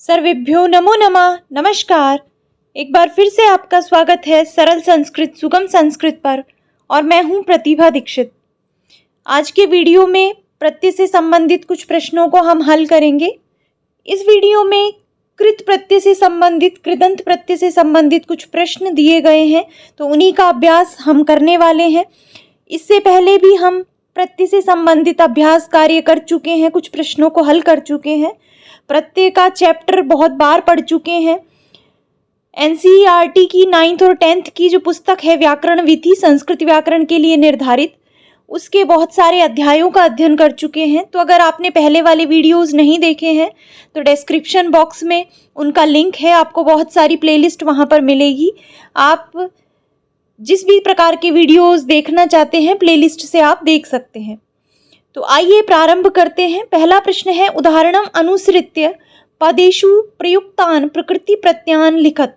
सर्वेभ्यो नमो नमः। नमस्कार। एक बार फिर से आपका स्वागत है सरल संस्कृत सुगम संस्कृत पर और मैं हूं प्रतिभा दीक्षित। आज के वीडियो में प्रत्यय से संबंधित कुछ प्रश्नों को हम हल करेंगे। इस वीडियो में कृत प्रत्यय से संबंधित कृदंत प्रत्यय से संबंधित कुछ प्रश्न दिए गए हैं, तो उन्हीं का अभ्यास हम करने वाले हैं। इससे पहले भी हम प्रत्यय से संबंधित अभ्यास कार्य कर चुके हैं, कुछ प्रश्नों को हल कर चुके हैं, प्रत्यय का चैप्टर बहुत बार पढ़ चुके हैं। एनसीईआरटी की 9th और 10th की जो पुस्तक है व्याकरण विधि संस्कृत व्याकरण के लिए निर्धारित, उसके बहुत सारे अध्यायों का अध्ययन कर चुके हैं। तो अगर आपने पहले वाले वीडियोस नहीं देखे हैं तो डिस्क्रिप्शन बॉक्स में उनका लिंक है, आपको बहुत सारी प्लेलिस्ट वहाँ पर मिलेगी। आप जिस भी प्रकार के वीडियोस देखना चाहते हैं प्लेलिस्ट से आप देख सकते हैं। तो आइए प्रारंभ करते हैं। पहला प्रश्न है, उदाहरणम अनुसृत्य पदेषु प्रयुक्तान प्रकृति प्रत्ययान लिखत।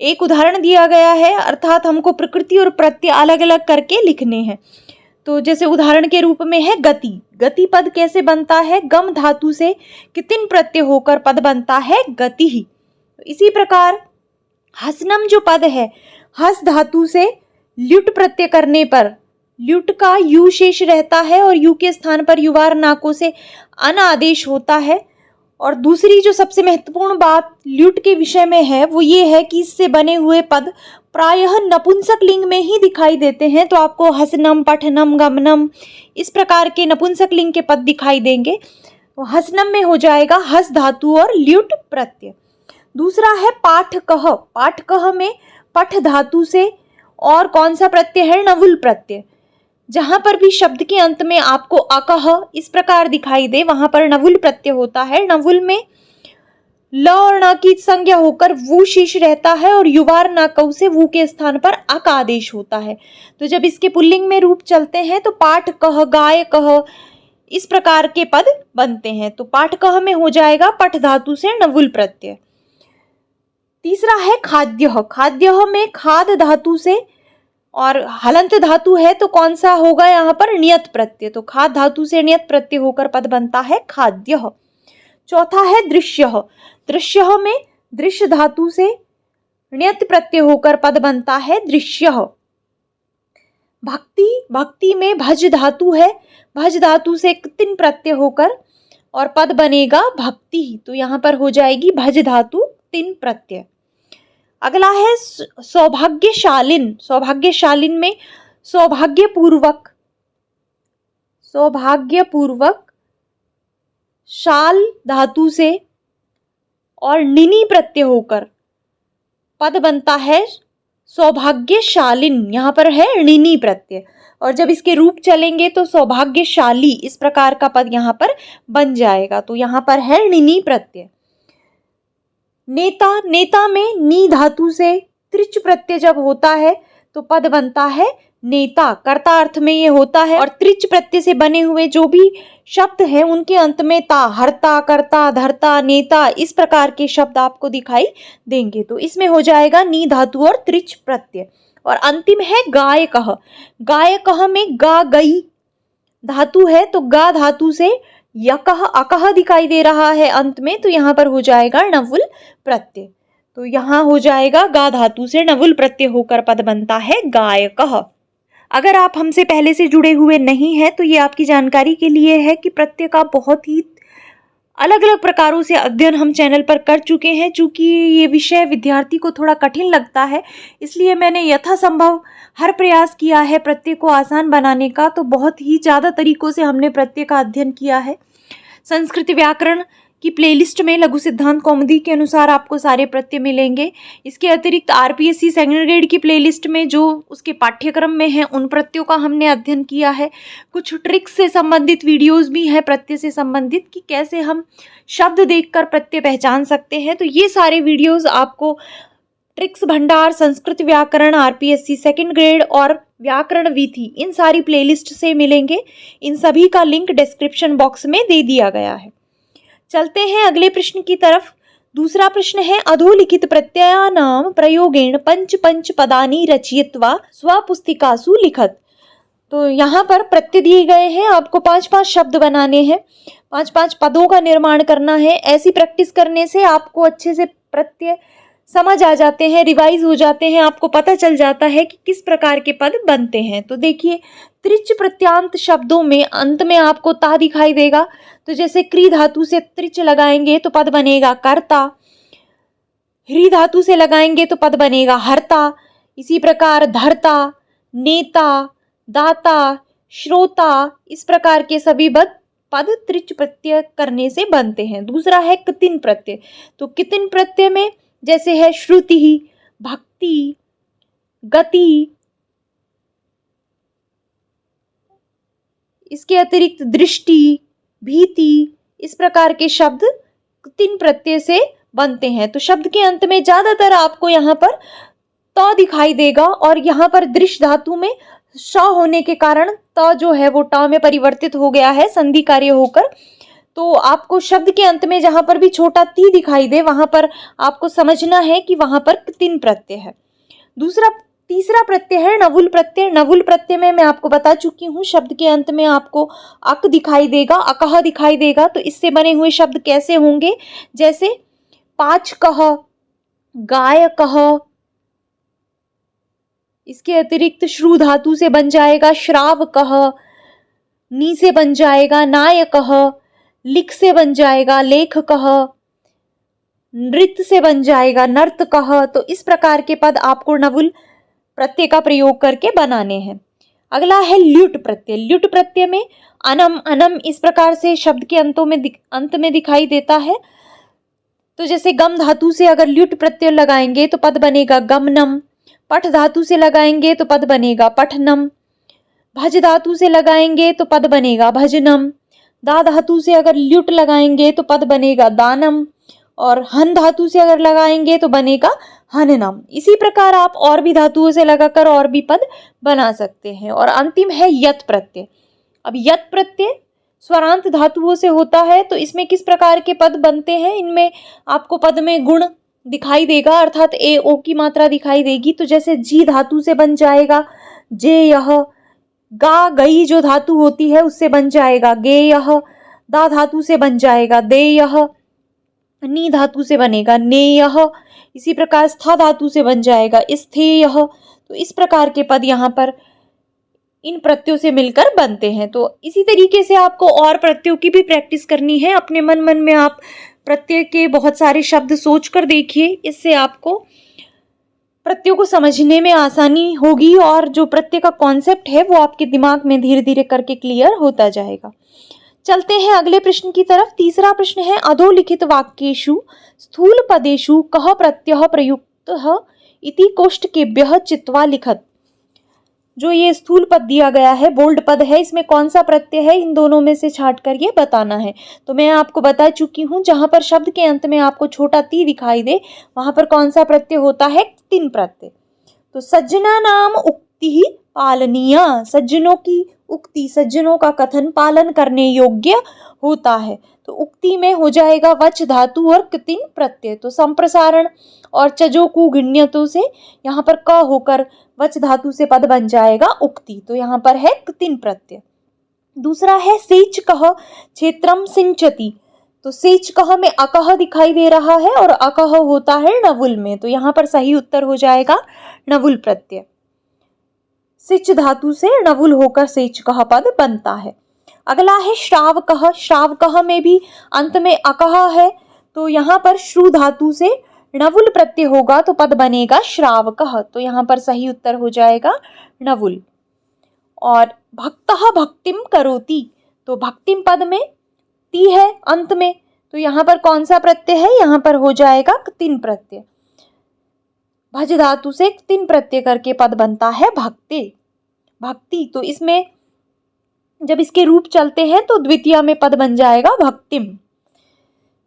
एक उदाहरण दिया गया है, अर्थात हमको प्रकृति और प्रत्यय अलग अलग करके लिखने हैं। तो जैसे उदाहरण के रूप में है गति। गति पद कैसे बनता है? गम धातु से कितिन प्रत्यय होकर पद बनता है गति ही। इसी प्रकार हसनम जो पद है, हस धातु से ल्युट प्रत्यय करने पर ल्युट का यू शेष रहता है और यू के स्थान पर युवार नाको से अन आदेश होता है। और दूसरी जो सबसे महत्वपूर्ण बात ल्युट के विषय में है वो ये है कि इससे बने हुए पद प्रायः नपुंसक लिंग में ही दिखाई देते हैं। तो आपको हसनम, पठनम, गमनम इस प्रकार के नपुंसक लिंग के पद दिखाई देंगे। तो हसनम में हो जाएगा हस धातु और ल्युट प्रत्यय। दूसरा है पाठकः। पाठकः में पठ धातु से और कौन सा प्रत्यय है? नवुल प्रत्यय। जहां पर भी शब्द के अंत में आपको अकह इस प्रकार दिखाई दे वहां पर नवुल प्रत्यय होता है। नवुल में ल और न की संज्ञा होकर वु शेष रहता है और युवार न कौ से वु के स्थान पर अक आदेश होता है। तो जब इसके पुल्लिंग में रूप चलते हैं तो पाठ कह, गाय कह इस प्रकार के पद बनते हैं। तो पाठ कह में हो जाएगा पठ धातु से नवुल प्रत्यय। तीसरा है खाद्य। खाद्य में खाद धातु से और हलंत धातु है तो कौन सा होगा यहाँ पर? नियत प्रत्यय। तो खाद धातु से नियत प्रत्यय होकर पद बनता है खाद्य। चौथा है दृश्य। दृश्य में दृश्य धातु से नियत प्रत्यय होकर पद बनता है दृश्य। भक्ति। भक्ति में भज धातु है, भज धातु से तिन प्रत्यय होकर और पद बनेगा भक्ति। तो यहाँ पर हो जाएगी भज धातु तिन प्रत्यय। अगला है सौभाग्यशालिन। सौभाग्यशालिन में सौभाग्यपूर्वक, सौभाग्यपूर्वक शाल धातु से और निनी प्रत्यय होकर पद बनता है सौभाग्यशालिन। यहाँ पर है निनी प्रत्यय और जब इसके रूप चलेंगे तो सौभाग्यशाली इस प्रकार का पद यहाँ पर बन जाएगा। तो यहाँ पर है निनी प्रत्यय। नेता। नेता में नी धातु से त्रिच प्रत्यय जब होता है तो पद बनता है नेता। कर्ता अर्थ में ये होता है और त्रिच प्रत्यय से बने हुए जो भी शब्द हैं उनके अंत में ता, हर्ता, कर्ता, धर्ता, नेता इस प्रकार के शब्द आपको दिखाई देंगे। तो इसमें हो जाएगा नी धातु और त्रिच प्रत्यय। और अंतिम है गायकः। गायकः में गा गई धातु है तो गा धातु से यकह अकह दिखाई दे रहा है अंत में, तो यहाँ पर हो जाएगा नवुल प्रत्यय। तो यहाँ हो जाएगा गा धातु से नवुल प्रत्यय होकर पद बनता है गायकः। अगर आप हमसे पहले से जुड़े हुए नहीं हैं तो ये आपकी जानकारी के लिए है कि प्रत्यय का बहुत ही अलग अलग प्रकारों से अध्ययन हम चैनल पर कर चुके हैं। चूँकि ये विषय विद्यार्थी को थोड़ा कठिन लगता है इसलिए मैंने यथासंभव हर प्रयास किया है प्रत्यय को आसान बनाने का। तो बहुत ही ज़्यादा तरीकों से हमने प्रत्यय का अध्ययन किया है। संस्कृत व्याकरण की प्लेलिस्ट में लघु सिद्धांत कौमुदी के अनुसार आपको सारे प्रत्यय मिलेंगे। इसके अतिरिक्त आरपीएससी सेकंड ग्रेड की प्लेलिस्ट में जो उसके पाठ्यक्रम में है उन प्रत्ययों का हमने अध्ययन किया है। कुछ ट्रिक्स से संबंधित वीडियोस भी हैं प्रत्यय से संबंधित कि कैसे हम शब्द देखकर प्रत्यय पहचान सकते हैं। तो ये सारे वीडियोस आपको ट्रिक्स भंडार, संस्कृत व्याकरण, आरपीएससी सेकंड ग्रेड और व्याकरण विधि इन सारी प्लेलिस्ट से मिलेंगे। इन सभी का लिंक डिस्क्रिप्शन बॉक्स में दे दिया गया है। चलते हैं अगले प्रश्न की तरफ। दूसरा प्रश्न है, अधोलिखित प्रत्ययानाम प्रयोगेण पंच पंच पदानि रचयित्वा स्वपुस्तिकासु लिखत। तो यहाँ पर प्रत्यय दिए गए हैं, आपको 5-5 शब्द बनाने हैं। 5-5 पदों का निर्माण करना है। ऐसी प्रैक्टिस करने से आपको अच्छे से प्रत्यय समझ आ जाते हैं, रिवाइज हो जाते हैं, आपको पता चल जाता है कि किस प्रकार के पद बनते हैं। तो देखिए, त्रिच प्रत्यांत शब्दों में अंत में आपको ता दिखाई देगा। तो जैसे क्री धातु से त्रिच लगाएंगे तो पद बनेगा कर्ता, ह्री धातु से लगाएंगे तो पद बनेगा हर्ता। इसी प्रकार धर्ता, नेता, दाता, श्रोता, इस प्रकार के सभी पद त्रिच प्रत्यय करने से बनते हैं। दूसरा है कितिन प्रत्यय। तो कितिन प्रत्यय में जैसे है श्रुति, भक्ति, गति, इसके अतिरिक्त दृष्टि, भीति, इस प्रकार के शब्द कितिन प्रत्यय से बनते हैं। तो शब्द के अंत में ज्यादातर आपको यहाँ पर त दिखाई देगा और यहाँ पर दृश्य धातु में श होने के कारण त जो है वो ट में परिवर्तित हो गया है संधि कार्य होकर। तो आपको शब्द के अंत में जहां पर भी छोटा ती दिखाई दे वहां पर आपको समझना है कि वहां पर कितिन प्रत्यय है। तीसरा प्रत्यय है नवुल प्रत्यय। नवुल प्रत्यय में मैं आपको बता चुकी हूँ, शब्द के अंत में आपको अक दिखाई देगा, अकह दिखाई देगा। तो इससे बने हुए शब्द कैसे होंगे, जैसे पाँच कह, गाय कह, इसके अतिरिक्त श्रु धातु से बन जाएगा श्राव कह, नी से बन जाएगा नाय कह, लिख से बन जाएगा लेख कह, नृत्य से बन जाएगा नर्त कह। तो इस प्रकार के पद आपको नवुल प्रत्यय का प्रयोग करके बनाने हैं। अगला है ल्युट प्रत्यय। ल्युट प्रत्यय में अनम, अनम इस प्रकार से शब्द के अंत में दिखाई देता है। तो जैसे गम धातु से अगर ल्युट प्रत्यय लगाएंगे तो पद बनेगा गमनम, पठ धातु से लगाएंगे तो पद बनेगा पठनम, भज धातु से लगाएंगे तो पद बनेगा भजनम, दा धातु से अगर ल्युट लगाएंगे तो पद बनेगा दानम, और हन धातु से अगर लगाएंगे तो बनेगा हननम। इसी प्रकार आप और भी धातुओं से लगाकर और भी पद बना सकते हैं। और अंतिम है यत प्रत्यय। अब यत प्रत्यय स्वरांत धातुओं से होता है। तो इसमें किस प्रकार के पद बनते हैं, इनमें आपको पद में गुण दिखाई देगा, अर्थात ए ओ की मात्रा दिखाई देगी। तो जैसे जी धातु से बन जाएगा जे यह, गा गई जो धातु होती है उससे बन जाएगा गे यह, दा धातु से बन जाएगा दे यह, नी धातु से बनेगा ने यह, इसी प्रकार स्था धातु से बन जाएगा स्थे यह। तो इस प्रकार के पद यहाँ पर इन प्रत्ययों से मिलकर बनते हैं। तो इसी तरीके से आपको और प्रत्ययों की भी प्रैक्टिस करनी है। अपने मन में आप प्रत्यय के बहुत सारे शब्द सोच कर देखिए, इससे आपको प्रत्ययों को समझने में आसानी होगी और जो प्रत्यय का कॉन्सेप्ट है वो आपके दिमाग में धीरे धीरे करके क्लियर होता जाएगा। चलते हैं अगले प्रश्न की तरफ। तीसरा प्रश्न है अधोलिखित वाक्येषु स्थूल पदेषु कः प्रत्ययः प्रयुक्तः इति कोष्ठकेभ्यः चित्वा लिखत। जो ये स्थूल पद दिया गया है, बोल्ड पद है, इसमें कौन सा प्रत्यय है, इन दोनों में से छांटकर ये बताना है। तो मैं आपको बता चुकी हूं, जहां पर शब्द के अंत में आपको छोटा ती दिखाई दे वहां पर कौन सा प्रत्यय होता है, तीन प्रत्यय। तो सज्जना नाम उक्ति ही पालनीय, सज्जनों की उक्ति, सज्जनों का कथन पालन करने योग्य होता है। तो उक्ति में हो जाएगा वच धातु और कितिन प्रत्यय। तो संप्रसारण और चजोकु गिण्यतों से यहाँ पर क होकर वच धातु से पद बन जाएगा उक्ति। तो यहाँ पर है कितिन प्रत्यय। दूसरा है सेच कह क्षेत्रम सिंचति। तो सेच कह में अकह दिखाई दे रहा है और अकह होता है नवुल में। तो यहाँ पर सही उत्तर हो जाएगा नवुल प्रत्यय। सिच धातु से नवुल होकर सेच कह पद बनता है। अगला है श्राव कह। श्राव कह में भी अंत में अकह है। तो यहाँ पर श्रु धातु से नवुल प्रत्यय होगा तो पद बनेगा श्राव कह। तो यहाँ पर सही उत्तर हो जाएगा नवुल। और भक्तः भक्तिम करोति। तो भक्तिम पद में ती है अंत में। तो यहाँ पर कौन सा प्रत्यय है, यहाँ पर हो जाएगा कितिन प्रत्यय। भज धातु से कितिन प्रत्यय करके पद बनता है भक्ति। भक्ति तो इसमें जब इसके रूप चलते हैं तो द्वितीय में पद बन जाएगा भक्तिम।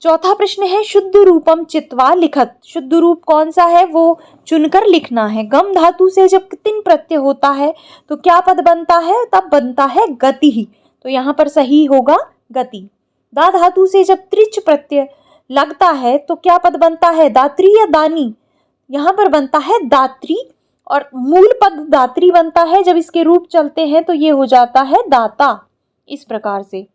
चौथा प्रश्न है शुद्ध रूपम चित्वा लिखत। शुद्ध रूप कौन सा है वो चुनकर लिखना है। गम धातु से जब कितिन प्रत्यय होता है तो क्या पद बनता है, तब बनता है गति ही। तो यहाँ पर सही होगा गति। दा धातु से जब त्रिच प्रत्यय लगता है तो क्या पद बनता है, दात्री या दानी। यहाँ पर बनता है दात्री और मूल पद दात्री बनता है। जब इसके रूप चलते हैं तो ये हो जाता है दाता। इस प्रकार से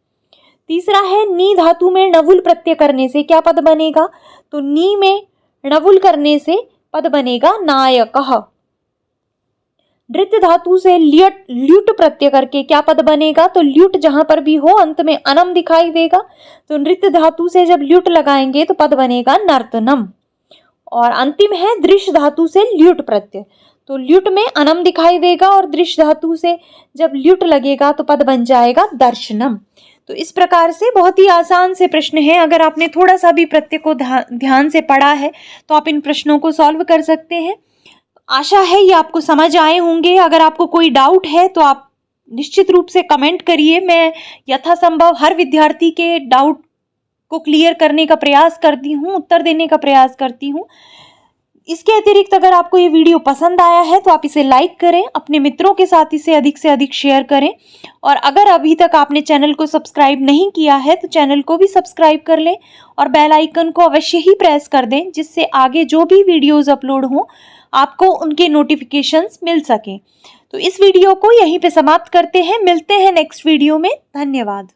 तीसरा है नी धातु में णवुल प्रत्यय करने से क्या पद बनेगा, तो नी में णवुल करने से पद बनेगा नायकः। नृत्य धातु से ल्युट प्रत्यय करके क्या पद बनेगा, तो ल्युट जहां पर भी हो अंत में अनम दिखाई देगा, तो नृत्य धातु से जब ल्युट लगाएंगे तो पद बनेगा नर्तनम। और अंतिम है दृश्य धातु से ल्युट प्रत्यय, तो ल्युट में अनम दिखाई देगा और दृश्य धातु से जब ल्युट लगेगा तो पद बन जाएगा दर्शनम। तो इस प्रकार से बहुत ही आसान से प्रश्न है। अगर आपने थोड़ा सा भी प्रत्यय को ध्यान से पढ़ा है तो आप इन प्रश्नों को सॉल्व कर सकते हैं। आशा है ये आपको समझ आए होंगे। अगर आपको कोई डाउट है तो आप निश्चित रूप से कमेंट करिए। मैं यथासंभव हर विद्यार्थी के डाउट को क्लियर करने का प्रयास करती हूँ, उत्तर देने का प्रयास करती हूँ। इसके अतिरिक्त अगर आपको ये वीडियो पसंद आया है तो आप इसे लाइक करें, अपने मित्रों के साथ इसे अधिक से अधिक शेयर करें। और अगर अभी तक आपने चैनल को सब्सक्राइब नहीं किया है तो चैनल को भी सब्सक्राइब कर लें और बेल आइकन को अवश्य ही प्रेस कर दें, जिससे आगे जो भी वीडियोज़ अपलोड हों आपको उनके नोटिफिकेशंस मिल सकें। तो इस वीडियो को यहीं पे समाप्त करते हैं। मिलते हैं नेक्स्ट वीडियो में। धन्यवाद।